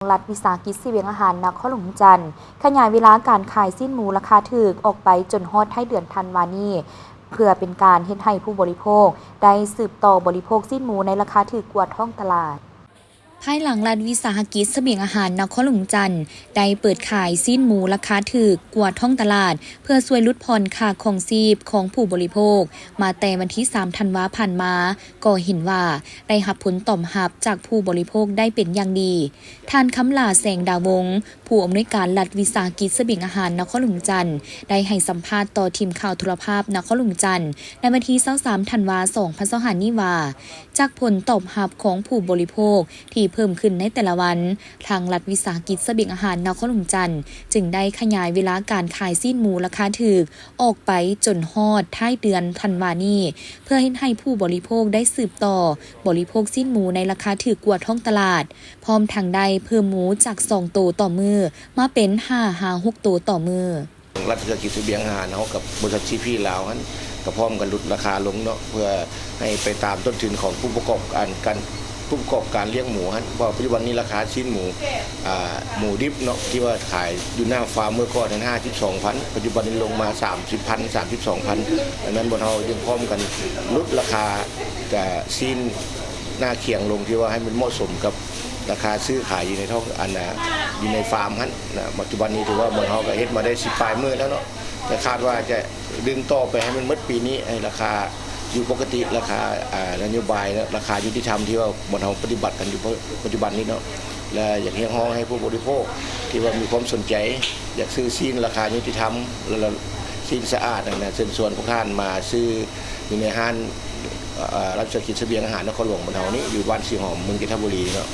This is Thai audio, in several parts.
รัฐวิสาหกิจเสบียงอาหารนครหลวงจันทร์ขยายเวลาการขายสิ้นหมูราคาถูกออกไปจนฮอดท้ายเดือนธันวาคมนี้เพื่อเป็นการเฮ็ดให้ผู้บริโภคได้สืบต่อบริโภคสิ้นหมูในราคาถูกกว่าท้องตลาดภายหลังรัฐวิสาหกิจเสบียงอาหารนครหลวงจันทร์ได้เปิดขายสิ้นหมูราคาถูกกว่าท้องตลาดเพื่อช่วยลดผ่อนค่าครองชีพของผู้บริโภคมาแต่วันที่3ธันวาคมผ่านมาก็เห็นว่าได้รับผลตอบรับจากผู้บริโภคได้เป็นอย่างดีท่านคำลาแสงดาวงศ์ผู้อำนวยการรัฐวิสาหกิจเสบียงอาหารนครหลวงจันทร์ได้ให้สัมภาษณ์ต่อทีมข่าวโทรภาพนครหลวงจันทร์ในวันที่23ธันวาคม2025นี้ว่าจากผลตอบรับของผู้บริโภคที่เพิ่มขึ้นในแต่ละวันทางรัฐวิสาหกิจเสบียงอาหารนครหลวงจันทร์จึงได้ขยายเวลาการขายสิ้นหมูราคาถูกออกไปจนฮอดท้ายเดือนธันวาคมนี้เพื่อให้ผู้บริโภคได้สืบต่อบริโภคสิ้นหมูในราคาถูกกว่าท้องตลาดพร้อมทางใดเพิ่มหมูจาก2ตัวต่อมือมาเป็น5-6ตัวต่อมือรัฐวิสาหกิจเสบียงอาหารเขากับบริษัทชีพีลาวนั้นก็พร้อมกันลดราคาลงเนาะเพื่อให้ไปตามต้นทุนของผู้ประกอบการเลี้ยงหมูฮะเพราะปัจจุบันนี้ราคาชิ้นหมูดิบเนาะที่ว่าขายอยู่หน้าฟาร์มเมื่อก่อนนั้น52,000ปัจจุบันนี้ลงมา30,000 32,000ดังนั้นบนเราจึงพร้อมกันลดราคาชิ้นหน้าเคียงลงที่ว่าให้มันเหมาะสมกับราคาซื้อขายอยู่ในท้องอยู่ในฟาร์มฮะปัจจุบันนี้ถือว่าบนเราก็เฮ็ดมาได้10 ปลายมื้อแล้วเนาะแต่คาดว่าจะดึงต่อไปให้มันหมดปีนี้ให้ราคาอยู่ปกติราคานโยบายและราคายุติธรรมที่ว่าบนเราปฏิบัติกันอยู่ปัจจุบันนี้เนาะและอยากเรียกร้องให้ผู้บริโภคที่ว่ามีความสนใจอยากซื้อซีนราคายุติธรรมและซีนสะอาดนะเชิญชวนพวกท่านมาซื้ออยู่ในห้างรัฐวิสาหกิจเสบียงอาหารนครหลวงบนเรานี้อยู่บ้านสีหอมเมืองจันทบุรีเนาะ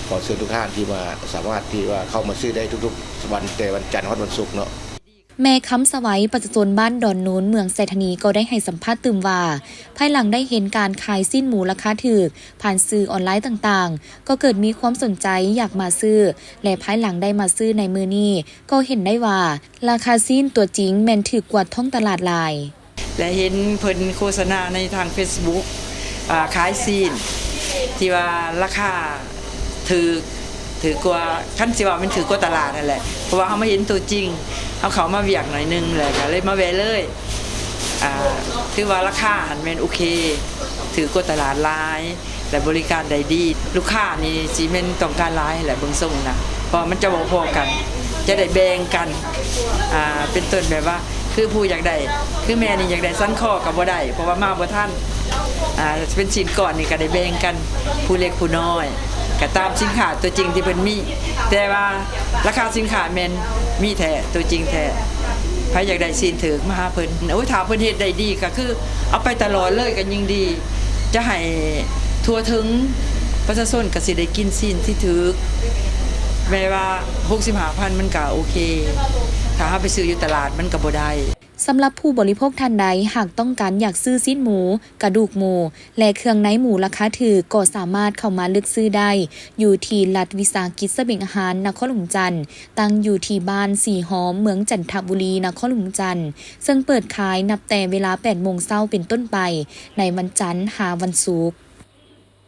ขอเชิญทุกท่านที่มาสามารถที่ว่าเข้ามาซื้อได้ทุกๆวันแต่วันจันทร์วันศุกร์เนาะแม่คำสวัยประชาชนบ้านดอนโน้นเมืองไซธานีก็ได้ให้สัมภาษณ์ตื่มว่าภายหลังได้เห็นการขายสิ้นหมูราคาถูกผ่านสื่อออนไลน์ต่างๆก็เกิดมีความสนใจอยากมาซื้อและภายหลังได้มาซื้อในมือนี้ก็เห็นได้ว่าราคาสิ้นตัวจริงแม่นถูกกว่าท้องตลาดหลายและเห็นเพิ่นโฆษณาในทาง Facebook ขายซีนที่ว่าราคาถือกว่าขั้นสิว่ามันถือกว่าตลาดนั่นแหละเพราะว่าเขามาเห็นตัวจริงเขามาเวียกหน่อยนึงแหละก็เลยมาแวะเลยคือว่าราคาหันแม่นโอเคถือกว่าตลาดหลายและบริการได้ดีลูกค้านี่สิแม่นต้องการหลายแหละเบิ่งส่งนะเพราะมันจะบ่พอกันจะได้แบ่งกันเป็นต้นแบบว่าคือผู้อยากได้คือแม่นี่อยากได้สั้นคอก็บ่ได้เพราะว่ามาบ่ทันเป็นชิ้นก่อนนี่ก็ได้แบ่งกันผู้เล็กผู้น้อยก็ตามสินค้าตัวจริงที่เพิ่นมีแต่ว่าราคาสินค้าแม่นมีแท้ตัวจริงแท้ใครอยากได้สินถึกมาหาเพิ่นโอ้ยถ้าเพิ่นเฮ็ดได้ดีก็คือเอาไปตลอดเลยก็ยิ่งดีจะให้ทั่วถึงประชาชนก็สิได้กินสินที่ถึกแม้ว่า 65,000 มันก็โอเคถ้าเฮาไปซื้ออยู่ตลาดมันก็บ่ได้สำหรับผู้บริโภคท่านใดหากต้องการอยากซื้อสิ้นหมูกระดูกหมูและเครื่องในหมูราคาถูกก็สามารถเข้ามาเลือกซื้อได้อยู่ที่รัฐวิสาหกิจเสบียงอาหารนครหลวงจันทร์ตั้งอยู่ที่บ้านสีหอมเมืองจันทบุรีนครหลวงจันทร์ซึ่งเปิดขายนับแต่เวลา 8 โมงเช้าเป็นต้นไปในวันจันทร์หาวันศุกร์